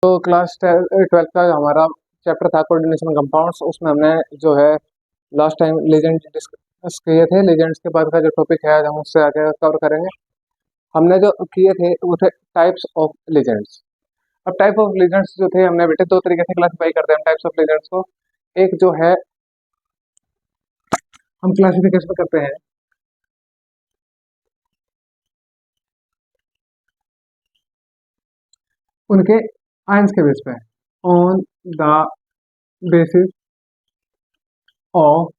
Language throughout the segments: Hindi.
तो क्लास 12th का हमारा चैप्टर था कोऑर्डिनेशन कंपाउंड्स। उसमें हमने जो है लास्ट टाइम लेजेंड डिस्कस किए थे। लेजेंड्स के बाद का जो टॉपिक है आज हम उससे आगे कवर करेंगे। हमने जो किए थे वो थे टाइप्स ऑफ लेजेंड्स। अब टाइप ऑफ लेजेंड्स जो थे हमने बेटे दो तरीके से क्लासिफाई करते हैं हम टाइप्स ऑफ लेजेंड्स को। एक जो है हम क्लासिफिकेशन करते हैं उनके आयंस के बेस पे, on the basis of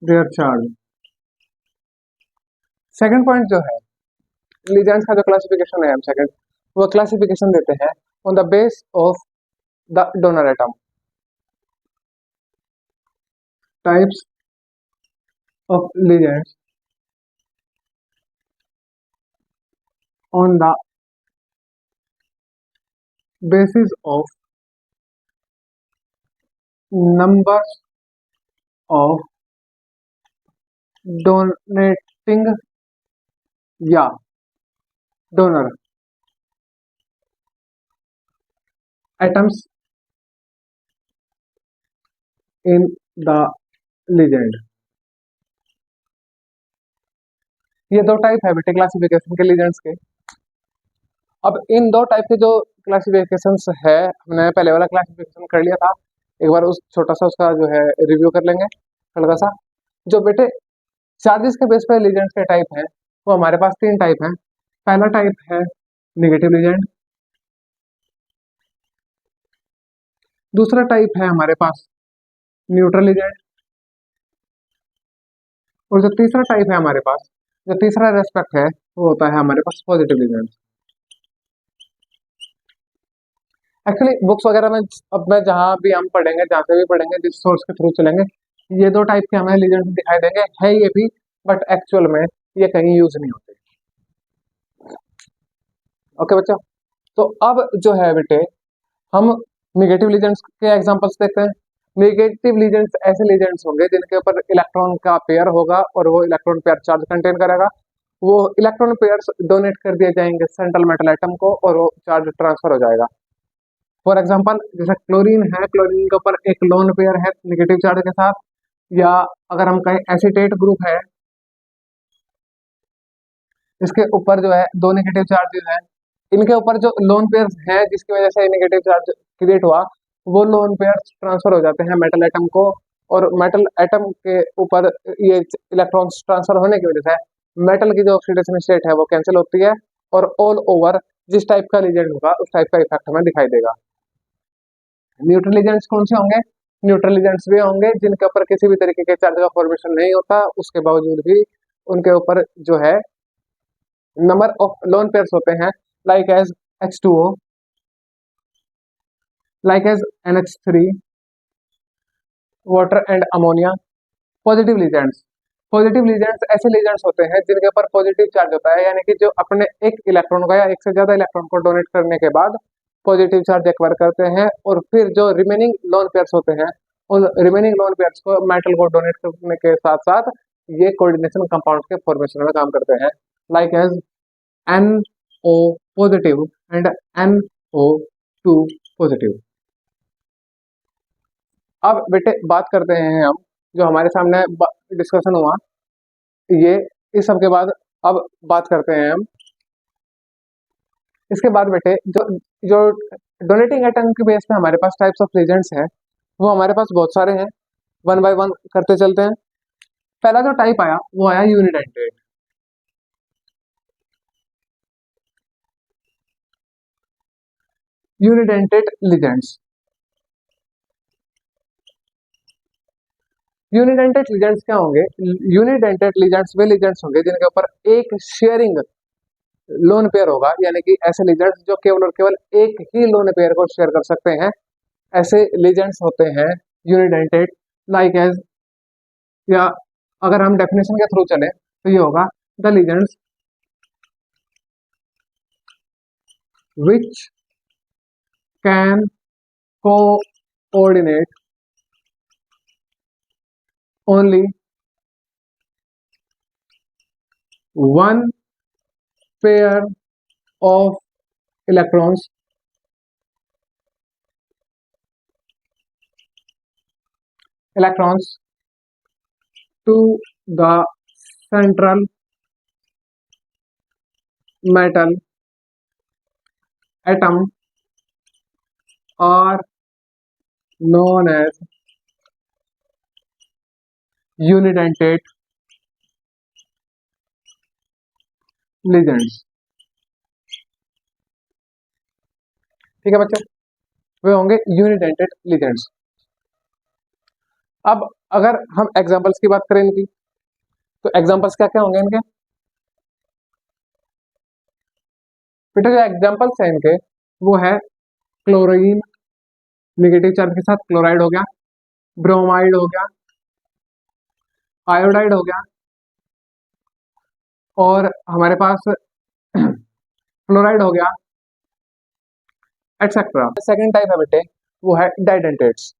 their charge. Second point जो है लीजेंड्स का जो क्लासिफिकेशन है हम सेकंड वो क्लासिफिकेशन देते हैं on the base of the donor atom. Types of legends on the basis of numbers of donating या donor atoms in the legend। ये दो टाइप है बेटे क्लासिफिकेशन के लीजेंड्स के। अब इन दो टाइप के जो क्लासिफिकेशंस है हमने पहले वाला क्लासिफिकेशन कर लिया था, एक बार उस छोटा सा उसका जो है रिव्यू कर लेंगे हल्का सा। जो बेटे चार्जेस के बेस पर लीजेंड्स के टाइप हैं वो हमारे पास तीन टाइप हैं। पहला टाइप है नेगेटिव लीजेंड, दूसरा टाइप है हमारे पास न्यूट्रल लीजेंड, और जो तीसरा टाइप है हमारे पास, जो तीसरा रेस्पेक्ट है वो होता है हमारे पास पॉजिटिव लीजेंड। एक्चुअली बुक्स वगैरह में अब मैं जहाँ भी हम पढ़ेंगे, जहाँ से भी पढ़ेंगे, जिस सोर्स के थ्रू चलेंगे, ये दो टाइप के हमें लीजेंड दिखाई देंगे, है ये भी, बट एक्चुअल में ये कहीं यूज नहीं होते। ओके बच्चा, तो अब जो है बेटे हम निगेटिव लीजेंड्स के एग्जांपल्स देखते हैं। निगेटिव लीजेंड्स ऐसे लीजेंड्स होंगे जिनके ऊपर इलेक्ट्रॉन का पेयर होगा और वो इलेक्ट्रॉन पेयर चार्ज कंटेन करेगा। वो इलेक्ट्रॉन पेयर्स डोनेट कर दिए जाएंगे सेंट्रल मेटल एटम को और वो चार्ज ट्रांसफर हो जाएगा। फॉर एग्जांपल जैसे क्लोरीन है, क्लोरीन के ऊपर एक लोन पेयर है निगेटिव चार्ज के साथ, या अगर हम कहें एसीटेट ग्रुप है, इसके ऊपर जो है दो नेगेटिव चार्जेस हैं, इनके ऊपर जो लोन पेयर्स हैं जिसकी वजह से नेगेटिव चार्ज क्रिएट हुआ, वो लोन पेयर्स ट्रांसफर हो जाते हैं मेटल एटम को, और मेटल एटम के ऊपर ये इलेक्ट्रॉन्स ट्रांसफर होने की वजह से मेटल की जो ऑक्सीडेशन स्टेट है वो कैंसिल होती है, और ऑल ओवर जिस टाइप का लीजेंड होगा उस टाइप का इफेक्ट हमें दिखाई देगा। न्यूट्रल एजेंट्स कौन से होंगे? न्यूट्रल एजेंट्स भी होंगे जिनके ऊपर किसी भी तरीके के चार्ज का फॉर्मेशन नहीं होता, उसके बावजूद भी उनके ऊपर जो है नंबर ऑफ लोन पेयर्स होते हैं, like as H2O, like as NH3, water and ammonia. Positive ligands, positive ligands ऐसे लीजेंड्स होते हैं जिनके ऊपर पॉजिटिव चार्ज होता है, यानी कि जो अपने एक इलेक्ट्रॉन का या एक से ज्यादा इलेक्ट्रॉन को डोनेट करने के बाद पॉजिटिव चार्ज एक्वायर करते हैं, और फिर जो रिमेनिंग लोन पेयर्स होते हैं उन रिमेनिंग लोन पेयर्स को मेटल को डोनेट करने के साथ साथ ये कोऑर्डिनेशन कंपाउंड के फॉर्मेशन में काम करते हैं, like as NO positive and NO2 positive. अब बेटे बात करते हैं हम, जो हमारे सामने डिस्कशन हुआ ये, इस सब के बाद अब बात करते हैं हम इसके बाद बेटे जो जो डोनेटिंग एटम के बेस पे हमारे पास टाइप्स ऑफ लीजेंड्स हैं वो हमारे पास बहुत सारे हैं, वन बाय वन करते चलते हैं। पहला जो टाइप आया वो आया unidentate. Unidentate legends, unidentate legends क्या होंगे? यूनिडेंटेड लीजेंड्स वे लीजेंड्स होंगे जिनके ऊपर एक शेयरिंग लोन पेयर होगा, यानी कि ऐसे लीजेंड्स जो केवल और केवल एक ही लोन पेयर को शेयर कर सकते हैं, ऐसे लीजेंड्स होते हैं यूनिडेंटेड। लाइक एज, या अगर हम डेफिनेशन के थ्रू चले तो ये होगा the legends which can coordinate only one pair of electrons electrons to the central metal atom are known as unidentate ligands। ठीक है बच्चों, वे होंगे यूनिडेंटेड लिगेंड्स। अब अगर हम एग्जांपल्स की बात करें इनकी, तो एग्जांपल्स क्या क्या होंगे इनके? बेटा जो एग्जांपल्स हैं इनके वो है क्लोरीन, नेगेटिव चार्ज के साथ क्लोराइड हो गया, ब्रोमाइड हो गया, आयोडाइड हो गया, और हमारे पास फ्लोराइड हो गया, एटसेट्रा। सेकंड टाइप है बेटे वो है डाइडेंटेट्स।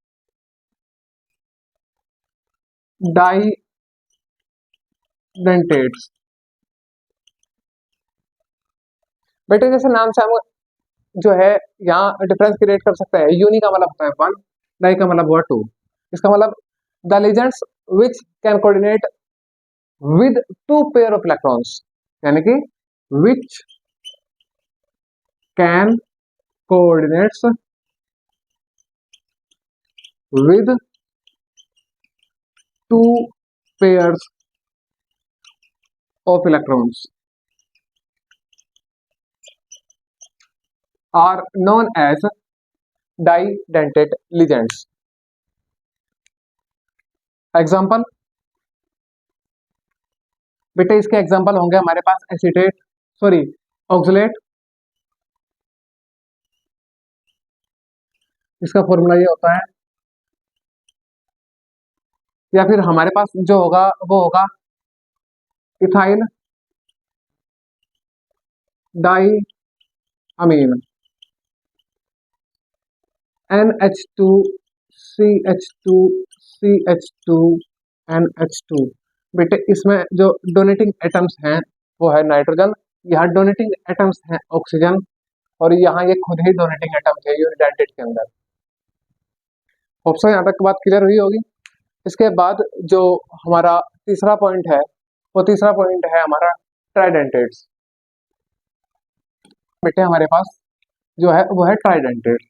डाइडेंटेट्स बेटे जैसे नाम से हम जो है यहाँ डिफरेंस क्रिएट कर सकते हैं। यूनी का मतलब होता है वन, डाई का मतलब हुआ टू। इसका मतलब the ligands which can coordinate with two pair of electrons, यानी कि which can coordinates with two pairs of electrons are known as didentate ligands। Example बेटे इसके एग्जाम्पल होंगे हमारे पास एसीटेट, सॉरी ऑक्सलेट। इसका फॉर्मूला ये होता है, या फिर हमारे पास जो होगा वो होगा इथाइल डाई अमीन, NH2 CH2 CH2 NH2। बेटे इसमें जो डोनेटिंग एटम्स हैं वो है नाइट्रोजन, यहाँ डोनेटिंग एटम्स हैं ऑक्सीजन, और यहाँ ये खुद ही डोनेटिंग एटम्स है यूनिडेंटेट के अंदर। होप सो यहाँ तक बात क्लियर हुई होगी। इसके बाद जो हमारा तीसरा पॉइंट है वो तीसरा पॉइंट है हमारा ट्राइडेंटेट्स। बेटे हमारे पास जो है वो है ट्राइडेंटेट।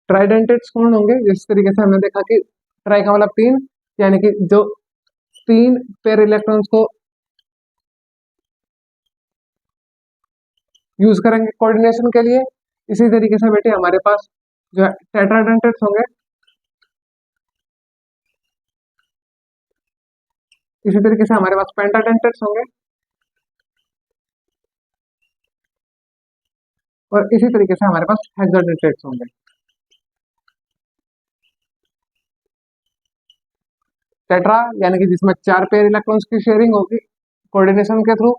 ट्राइडेंटेट्स कौन होंगे? जिस तरीके से हमने देखा कि ट्राई का मतलब तीन, यानी कि जो तीन पेयर इलेक्ट्रॉन्स को यूज करेंगे कोऑर्डिनेशन के लिए। इसी तरीके से बेटे हमारे पास जो है टेट्राडेंटेट्स होंगे। इसी तरीके से हमारे पास पेंटाडेंटेट्स होंगे, और इसी तरीके से हमारे पास हेक्साडेंटेट्स होंगे। टेट्रा यानी कि जिसमें चार पेयर इलेक्ट्रॉन्स की शेयरिंग होगी कोऑर्डिनेशन के थ्रू।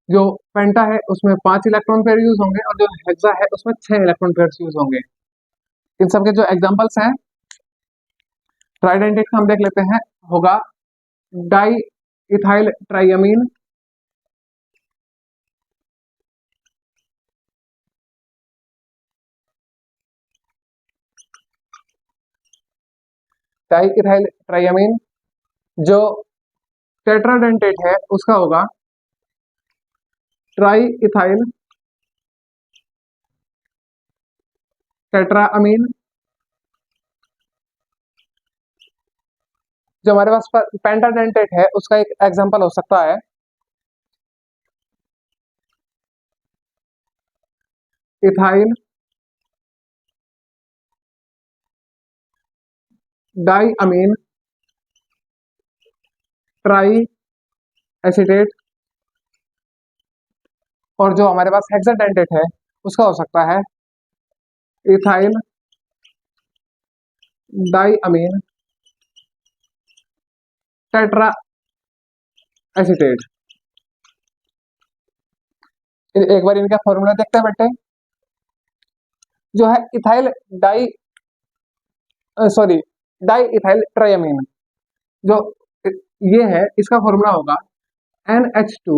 जो पेंटा है उसमें 5 इलेक्ट्रॉन पेयर यूज होंगे, और जो हेक्सा है उसमें 6 इलेक्ट्रॉन पेयर यूज होंगे। इन सब के जो एग्जांपल्स हैं ट्राइडेंटेट का हम देख लेते हैं, होगा die ethyl ट्राइअमीन, die ethyl triamine. जो टेट्राडेंटेट है उसका होगा ट्राई इथाइल टेट्राअमीन। जो हमारे पास पेंटाडेंटेट है उसका एक एग्जांपल हो सकता है इथाइल डाईअमीन ट्राई एसीटेट। और जो हमारे पास हेक्साडेंटेट है उसका हो सकता है इथाइल डाईअमीन टेट्रा एसीटेट। एक बार इनका फॉर्मूला देखते हैं बेटे। जो है ethyl di sorry di ethyl triamine, जो ये है इसका फॉर्मूला होगा NH2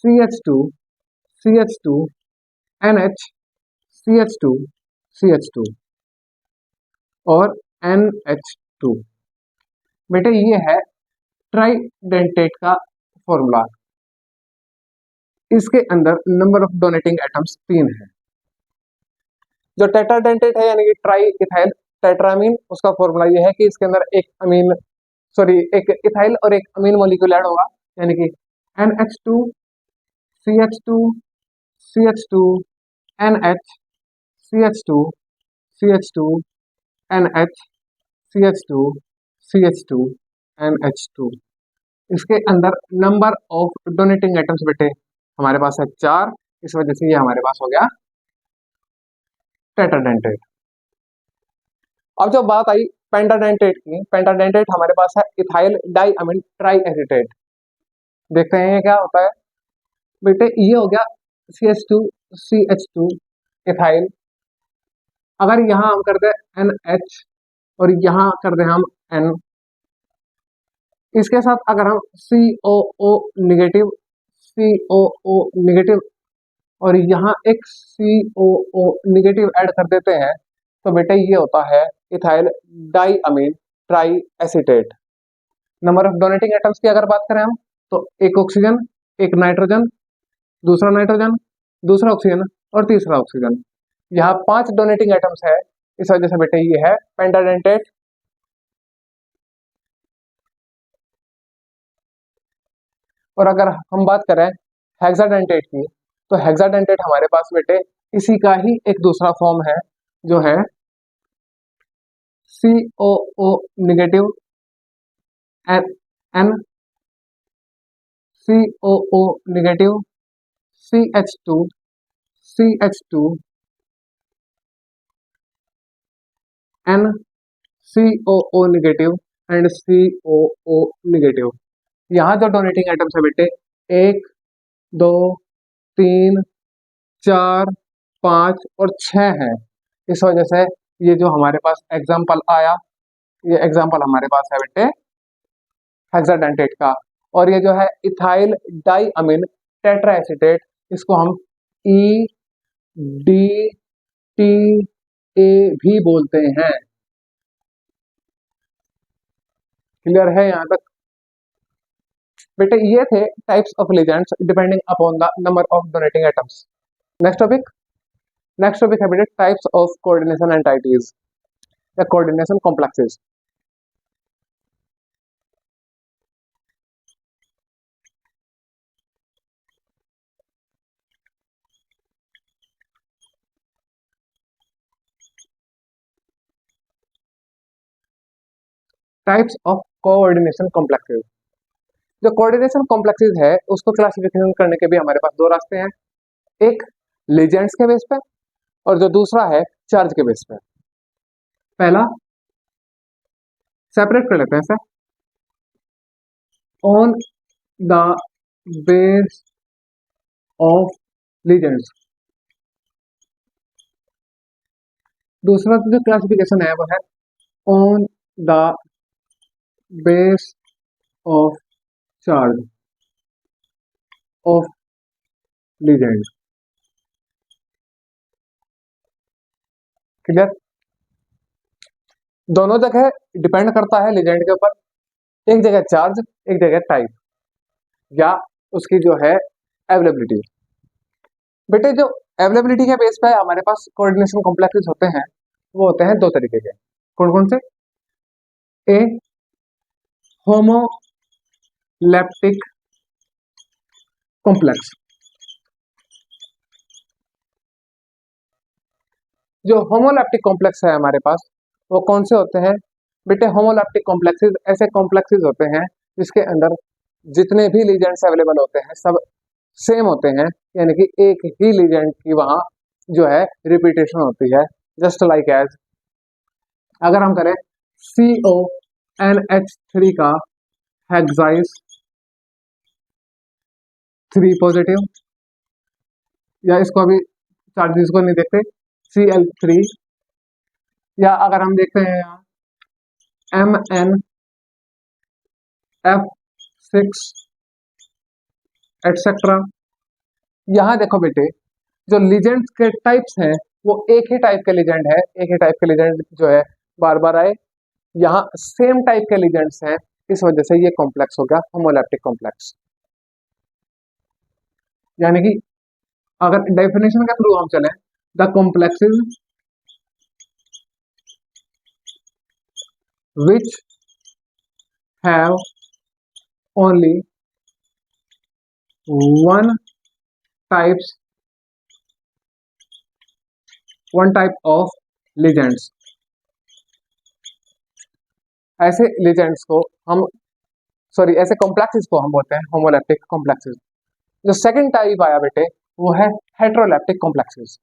CH2 CH2 NH CH2 और NH2। बेटे ये है ट्राइडेंटेट का फॉर्मूला। इसके अंदर नंबर ऑफ डोनेटिंग एटम्स 3 है। जो टेट्राडेंटेट है यानी कि ट्राई इथाइल टेट्रामीन, उसका फॉर्मूला ये है कि इसके अंदर एक इथाइल और एक अमीन मॉलिक्यूल ऐड होगा, यानी कि NH2 CH2 CH2 NH CH2 CH2 NH CH2 CH2 NH2। इसके अंदर नंबर ऑफ डोनेटिंग एटम्स बेटे हमारे पास है 4, इस वजह से ये हमारे पास हो गया टेट्राडेंटेट। अब जो बात आई पेंटाडेंटेट की, पेंटाडेंटेट हमारे पास है ethyl di amine tri acetate. देखते हैं ये क्या होता है बेटे। ये हो गया CH2 CH2 इथाइल। अगर यहां हम कर दे NH और यहां कर दे हम N, इसके साथ अगर हम COO निगेटिव और यहाँ एक COO निगेटिव ऐड कर देते हैं तो बेटा ये होता है ethyl di amine tri acetate. Number of donating atoms की अगर बात करें हम तो एक ऑक्सीजन, एक नाइट्रोजन, दूसरा ऑक्सीजन और तीसरा ऑक्सीजन। यहाँ 5 डोनेटिंग एटम्स है, इस वजह से बेटे ये है पेंटाडेंटेट। और अगर हम बात करें हेक्साडेंटेट की तो हेक्साडेंटेट हमारे पास बेटे इसी का ही एक दूसरा फॉर्म है, जो है COO negative N COO negative CH2 N COO negative and COO negative. यहाँ जो डोनेटिंग एटम्स है बेटे 1 2 3 4 5 और 6 है। इस वजह से ये जो हमारे पास एग्जाम्पल आया, ये एग्जाम्पल हमारे पास है बेटे हेक्साडेंटेट का। और ये जो है इथाइल डाई अमीन टेट्रा एसिटेट, इसको हम EDTA भी बोलते हैं। क्लियर है यहाँ तक बेटे? ये थे types of ligands depending upon the number of donating atoms. Next topic है बेटे टाइप्स ऑफ कोऑर्डिनेशन एंटाइटीज या coordination complexes. Types of coordination complexes. जो कोऑर्डिनेशन कॉम्प्लेक्सेस है उसको क्लासिफिकेशन करने के भी हमारे पास 2 रास्ते हैं, एक लिगेंड्स के बेस पे और जो दूसरा है चार्ज के बेस पे। पहला सेपरेट कर लेते हैं sir, on the base of ligands. दूसरा जो क्लासिफिकेशन है वो है on the base of charge of ligand. Clear? दोनों जगह डिपेंड करता है लिगेंड के ऊपर, एक जगह चार्ज एक जगह टाइप या उसकी जो है अवेलेबिलिटी। बेटे जो अवेलेबिलिटी के बेस पे हमारे पास कोऑर्डिनेशन कॉम्प्लेक्सेस होते हैं वो होते हैं 2 तरीके के। कौन कौन से? ए होमोलैप्टिक कॉम्प्लेक्स। जो होमोलैप्टिक कॉम्प्लेक्स है हमारे पास वो कौन से होते हैं बेटे? होमोलैप्टिक कॉम्प्लेक्सेस ऐसे कॉम्प्लेक्सेस होते हैं जिसके अंदर जितने भी लीजेंड्स अवेलेबल होते हैं सब सेम होते हैं, यानी कि एक ही लीजेंड की वहां जो है रिपीटेशन होती है। जस्ट लाइक एज अगर हम करें CONH3 का हेक्साइज 3 पॉजिटिव, या इसको अभी चार्जेस को नहीं देखते Cl3, या अगर हम देखते हैं यहाँ MnF6 एटसेट्रा। यहाँ देखो बेटे जो लीजेंड्स के टाइप्स हैं वो एक ही टाइप के लीजेंड है, एक ही टाइप के लीजेंड जो है बार बार आए, यहाँ सेम टाइप के लीजेंड्स हैं, इस वजह से ये कॉम्प्लेक्स हो गया होमोलैप्टिक कॉम्प्लेक्स। यानी कि अगर डेफिनेशन के थ्रू हम चलें, the complexes which have only one types one type of legends, ऐसे legends को हम ऐसे कॉम्प्लेक्सेस को हम बोलते हैं होमोलैप्टिक कॉम्प्लेक्सेस। जो सेकंड टाइप आया बेटे वो है हेट्रोलैप्टिक कॉम्प्लेक्सेस।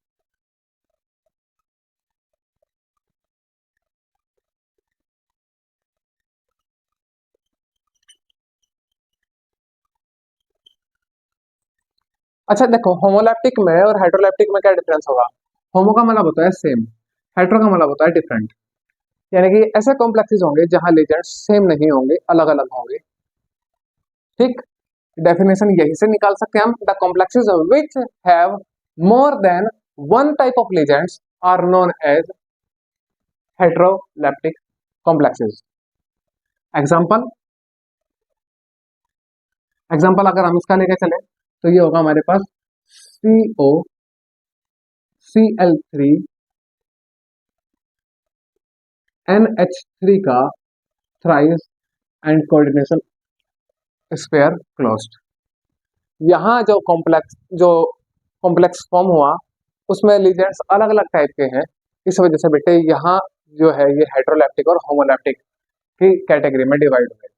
अच्छा देखो, होमोलैप्टिक में और हेट्रोलैप्टिक में क्या डिफरेंस होगा? होमो का मतलब होता है सेम, हेट्रो का मतलब होता है डिफरेंट। यानी कि ऐसे कॉम्प्लेक्सेस होंगे जहां लीजेंड्स सेम नहीं होंगे, अलग अलग होंगे। ठीक, डेफिनेशन यही से निकाल सकते हैं हम, the complexes which have more than one type of ligands are known as heteroleptic complexes. Example example अगर हम इसका लेके चले तो ये होगा हमारे पास CO Cl3 NH3 का thrice and coordination sphere closed. यहाँ जो कॉम्प्लेक्स फॉर्म हुआ उसमें लीजेंड्स अलग अलग टाइप के हैं, इस वजह से बेटे यहाँ जो है ये हेट्रोलैप्टिक और होमोलैप्टिक की कैटेगरी में डिवाइड हुए।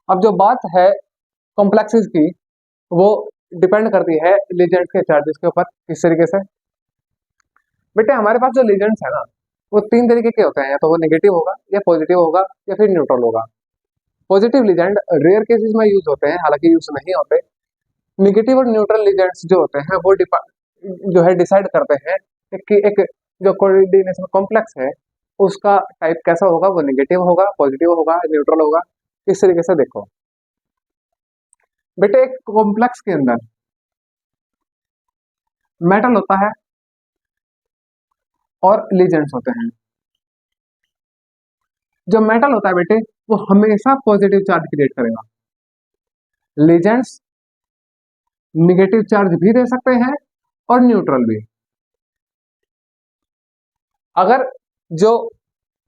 अब जो बात है कॉम्प्लेक्सेस की, वो डिपेंड करती है लीजेंड्स के चार्जेस के ऊपर। किस तरीके से बेटे, हमारे पास जो लीजेंड्स है ना वो तीन तरीके के होते हैं, या तो वो नेगेटिव होगा या पॉजिटिव होगा या फिर न्यूट्रल होगा। पॉजिटिव लीजेंड रेयर केसेस में यूज होते हैं, हालांकि यूज नहीं होते। नेगेटिव और न्यूट्रल लीजेंड्स जो होते हैं वो जो है डिसाइड करते हैं कि एक जो कोऑर्डिनेशन कॉम्प्लेक्स है उसका टाइप कैसा होगा, वो नेगेटिव होगा, पॉजिटिव होगा, न्यूट्रल होगा। इस तरीके से देखो बेटे, एक कॉम्प्लेक्स के अंदर मेटल होता है और लीजेंड्स होते हैं। जो मेटल होता है बेटे वो हमेशा पॉजिटिव चार्ज क्रिएट करेगा। लीजेंड्स निगेटिव चार्ज भी दे सकते हैं और न्यूट्रल भी। अगर जो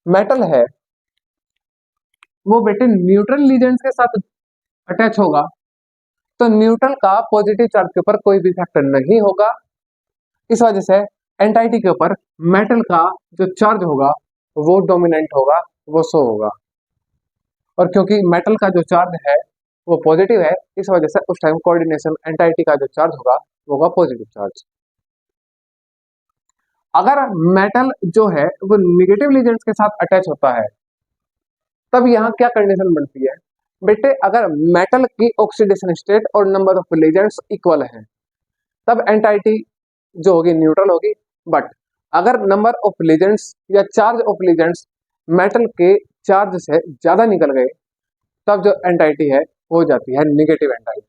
मेटल है वो बेटे न्यूट्रल लीजेंड्स के साथ अटैच होगा तो न्यूट्रल का पॉजिटिव चार्ज के ऊपर कोई भी इफेक्ट नहीं होगा। इस वजह से एंटाइटी के ऊपर मेटल का जो चार्ज होगा वो डोमिनेंट होगा, वो शो होगा। और क्योंकि मेटल का जो चार्ज है वो पॉजिटिव है, इस वजह से उस टाइम कोऑर्डिनेशन एंटाइटी का जो चार्ज होगा वो होगा पॉजिटिव चार्ज। अगर मेटल जो है वो निगेटिव लीजेंड्स के साथ अटैच होता है तब यहाँ क्या कंडीशन बनती है बेटे, अगर मेटल की ऑक्सीडेशन स्टेट और नंबर ऑफ लीजेंड्स इक्वल है तब एंटाइटी जो होगी न्यूट्रल होगी। बट अगर नंबर ऑफ लीजेंड्स या चार्ज ऑफ लीजेंड्स मेटल के चार्ज से ज्यादा निकल गए तब जो एंटाइटी है हो जाती है निगेटिव एंटाइटी,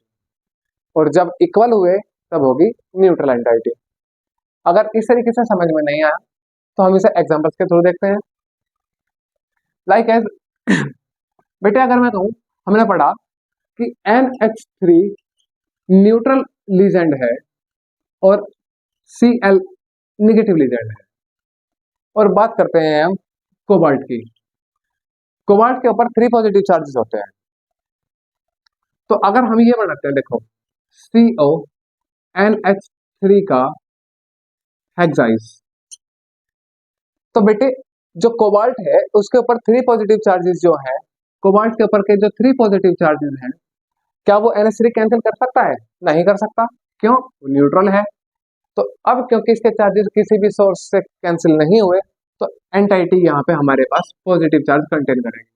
और जब इक्वल हुए तब होगी न्यूट्रल एंटाइटी। अगर इस तरीके से समझ में नहीं आया तो हम इसे एग्जांपल्स के थ्रू देखते हैं। लाइक एज बेटे, अगर मैं कहूं, हमने पढ़ा कि NH3 न्यूट्रल लीजेंड है और Cl निगेटिव लीजेंड है, और बात करते हैं हम कोबाल्ट की। कोबाल्ट के ऊपर 3 पॉजिटिव चार्जेस होते हैं। तो अगर हम ये बनाते हैं, देखो CONH3 का हेक्साइज, तो बेटे जो कोबाल्ट है उसके ऊपर 3 पॉजिटिव चार्जेस जो है, कोबाल्ट के ऊपर के जो 3 पॉजिटिव चार्जेस हैं, क्या वो NH3 कैंसिल कर सकता है? नहीं कर सकता। क्यों? न्यूट्रल है। तो अब क्योंकि इसके चार्जेस किसी भी सोर्स से कैंसिल नहीं हुए तो एंटाइटी यहाँ पे हमारे पास पॉजिटिव चार्ज कंटेन करेगी।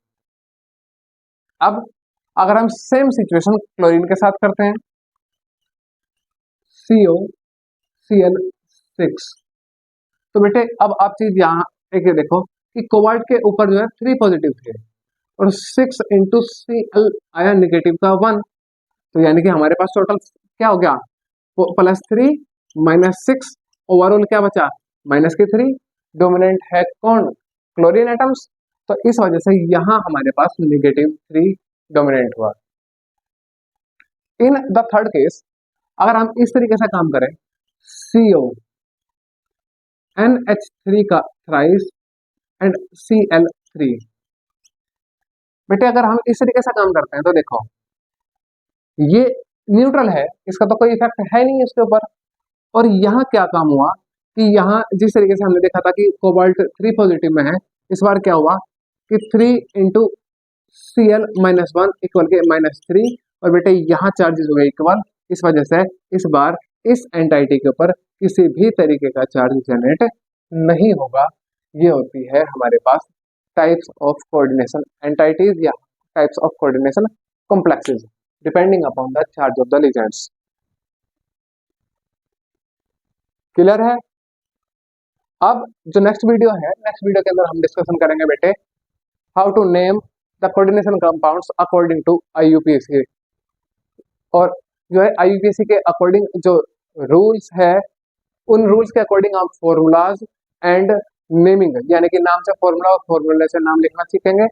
अब अगर हम सेम सिचुएशन क्लोरीन के साथ करते हैं, COCl6, तो बेटे अब आप चीज यहाँ एक देखो कि कोबाल्ट के ऊपर जो है 3 पॉजिटिव थे और 6 इंटू Cl आया नेगेटिव का 1, तो यानी कि हमारे पास टोटल क्या हो गया, +3 -6 ओवरऑल क्या बचा, -3। डोमिनेंट है कौन, क्लोरीन एटम्स, तो इस वजह से यहाँ हमारे पास -3 डोमिनेंट हुआ। इन द थर्ड केस अगर हम इस तरीके से काम करें, CO NH3 का थ्राइस एंड Cl3, बेटे अगर हम इस तरीके से काम करते हैं तो देखो ये न्यूट्रल है, इसका तो कोई इफेक्ट है नहीं इसके ऊपर। और यहाँ क्या काम हुआ कि यहाँ जिस तरीके से हमने देखा था कि कोबाल्ट 3 पॉजिटिव में है, इस बार क्या हुआ कि 3 इंटू Cl-1 इक्वल के -3, और बेटे यहाँ चार्जेस हो गए इक्वल। इस वजह से इस बार इस एंटाइटी के ऊपर किसी भी तरीके का चार्ज जनरेट नहीं होगा। ये होती है हमारे पास टाइप्स ऑफ कोऑर्डिनेशन एंटाइटीज या types of coordination complexes depending upon the charge of the ligands. Clear है? अब जो नेक्स्ट वीडियो है, नेक्स्ट वीडियो के अंदर हम डिस्कशन करेंगे बेटे how to name the coordination compounds according to IUPAC, और जो है IUPAC के अकॉर्डिंग जो रूल्स है उन रूल्स के अकॉर्डिंग हम फॉर्मूलाज एंड नेमिंग यानी कि नाम से फॉर्मूला और फॉर्मूले से नाम लिखना सीखेंगे।